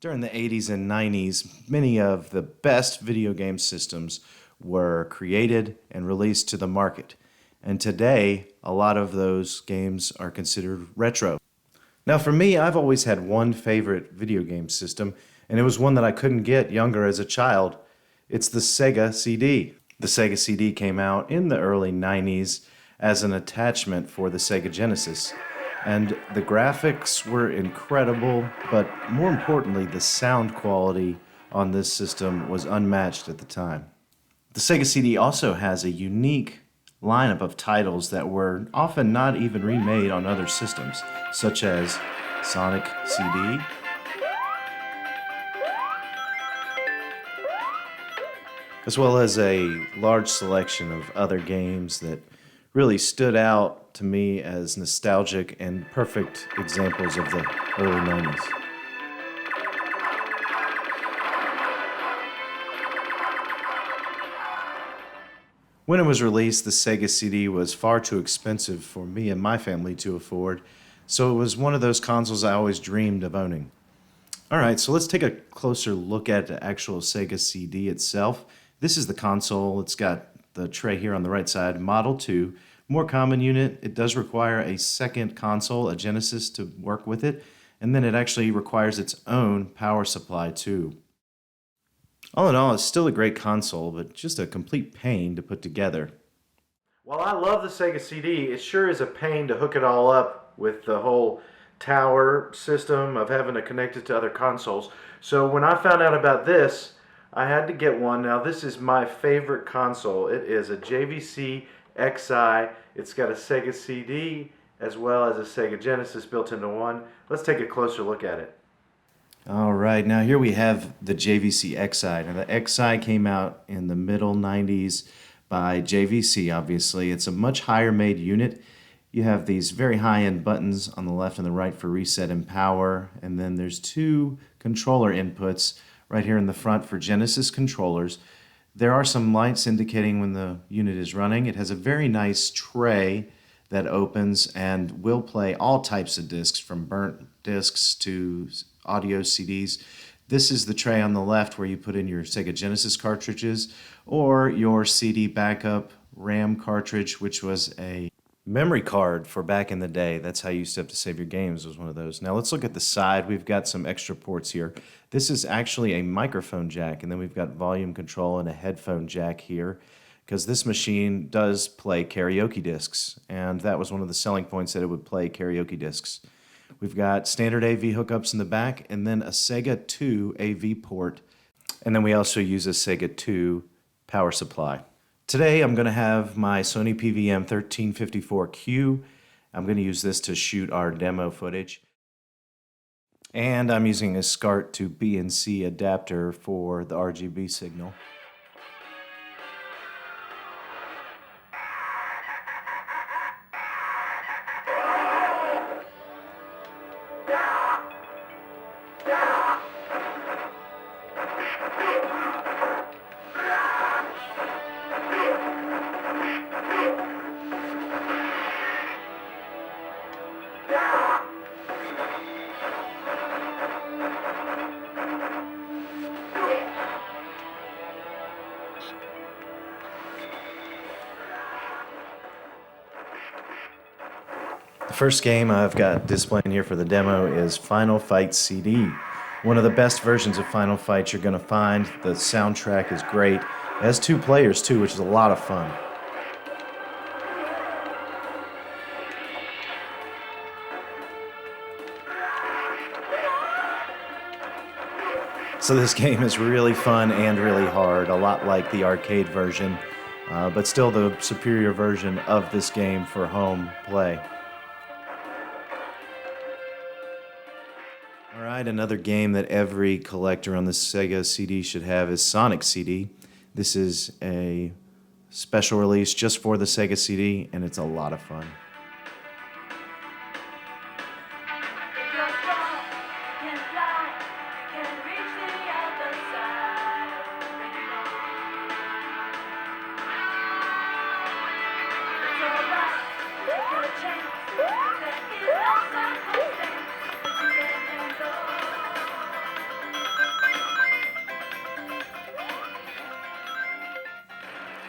During the 80s and 90s, many of the best video game systems were created and released to the market. And today, a lot of those games are considered retro. Now, for me, I've always had one favorite video game system, and it was one that I couldn't get younger as a child. It's the Sega CD. The Sega CD came out in the early 90s as an attachment for the Sega Genesis. And the graphics were incredible, but more importantly, the sound quality on this system was unmatched at the time. The Sega CD also has a unique lineup of titles that were often not even remade on other systems, such as Sonic CD, as well as a large selection of other games that really stood out to me as nostalgic and perfect examples of the early 90s. When it was released, the Sega CD was far too expensive for me and my family to afford, so it was one of those consoles I always dreamed of owning. Alright, so let's take a closer look at the actual Sega CD itself. This is the console. It's got the tray here on the right side, Model 2. More common unit. It does require a second console, a Genesis, to work with it, and then it actually requires its own power supply too. All in all, it's still a great console, but just a complete pain to put together. While I love the Sega CD, it sure is a pain to hook it all up with the whole tower system of having to connect it to other consoles. So when I found out about this, I had to get one. Now this is my favorite console. It is a JVC XI. It's got a Sega CD as well as a Sega Genesis built into one. Let's take a closer look at it. Alright, now here we have the JVC XI. Now the XI came out in the middle 90s by JVC, obviously. It's a much higher made unit. You have these very high-end buttons on the left and the right for reset and power, and then there's two controller inputs right here in the front for Genesis controllers. There are some lights indicating when the unit is running. It has a very nice tray that opens and will play all types of discs, from burnt discs to audio CDs. This is the tray on the left where you put in your Sega Genesis cartridges or your CD backup RAM cartridge, which was a memory card for back in the day. That's how you used to have to save your games, was one of those. Now let's look at the side. We've got some extra ports here. This is actually a microphone jack, and then we've got volume control and a headphone jack here, because this machine does play karaoke discs, and that was one of the selling points, that it would play karaoke discs. We've got standard AV hookups in the back, and then a Sega 2 AV port, and then we also use a Sega 2 power supply. Today I'm going to have my Sony PVM 1354Q. I'm going to use this to shoot our demo footage. And I'm using a SCART to BNC adapter for the RGB signal. The first game I've got displaying here for the demo is Final Fight CD. One of the best versions of Final Fight you're going to find. The soundtrack is great. It has 2 players too, which is a lot of fun. So this game is really fun and really hard, a lot like the arcade version, but still the superior version of this game for home play. Alright, another game that every collector on the Sega CD should have is Sonic CD. This is a special release just for the Sega CD, and it's a lot of fun.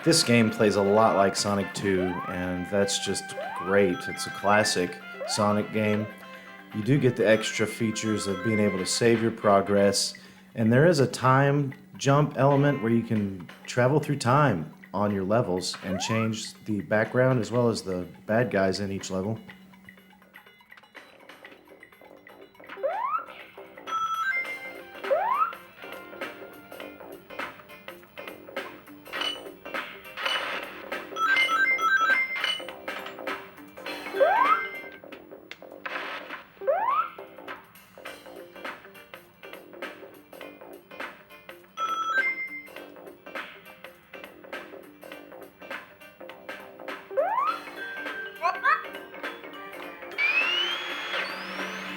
This game plays a lot like Sonic 2, and that's just great. It's a classic Sonic game. You do get the extra features of being able to save your progress, and there is a time jump element where you can travel through time on your levels and change the background as well as the bad guys in each level.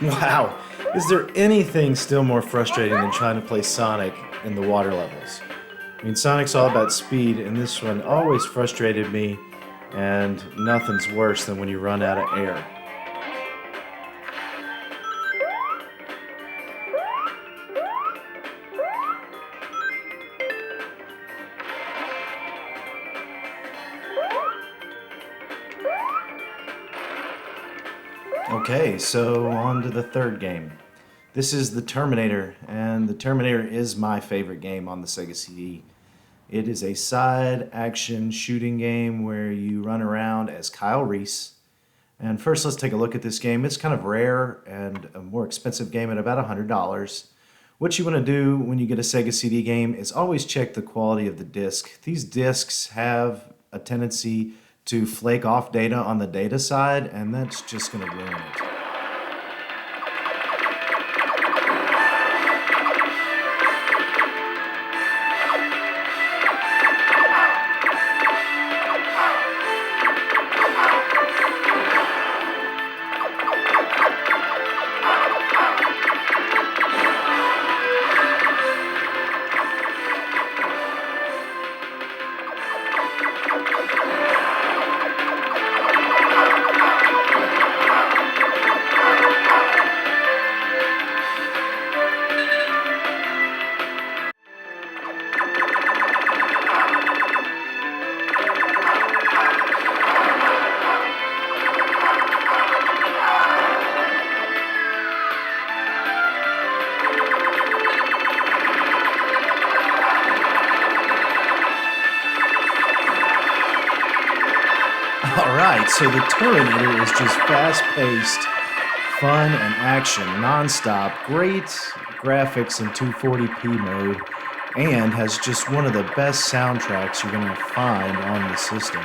Wow, is there anything still more frustrating than trying to play Sonic in the water levels? I mean, Sonic's all about speed, and this one always frustrated me, and nothing's worse than when you run out of air. Okay, so on to the third game. This is the Terminator, and the Terminator is my favorite game on the Sega CD. It is a side action shooting game where you run around as Kyle Reese. And first, let's take a look at this game. It's kind of rare and a more expensive game at about $100. What you want to do when you get a Sega CD game is always check the quality of the disc. These discs have a tendency to flake off data on the data side, and that's just going to ruin it. Alright, so the Terminator is just fast-paced, fun, and action, non-stop, great graphics in 240p mode, and has just one of the best soundtracks you're going to find on the system.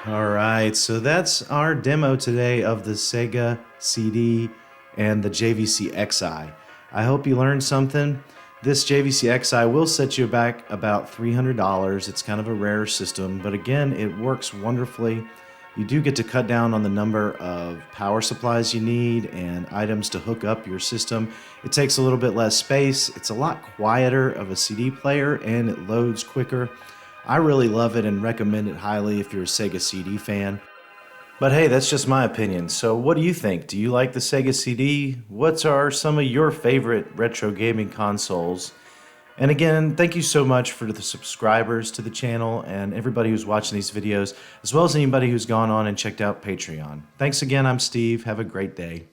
Alright, so that's our demo today of the Sega CD and the JVC XI. I hope you learned something. This JVC XI will set you back about $300. It's kind of a rare system, but again, it works wonderfully. You do get to cut down on the number of power supplies you need and items to hook up your system. It takes a little bit less space. It's a lot quieter of a CD player, and it loads quicker. I really love it and recommend it highly if you're a Sega CD fan. But hey, that's just my opinion. So what do you think? Do you like the Sega CD? What are some of your favorite retro gaming consoles? And again, thank you so much for the subscribers to the channel and everybody who's watching these videos, as well as anybody who's gone on and checked out Patreon. Thanks again, I'm Steve. Have a great day.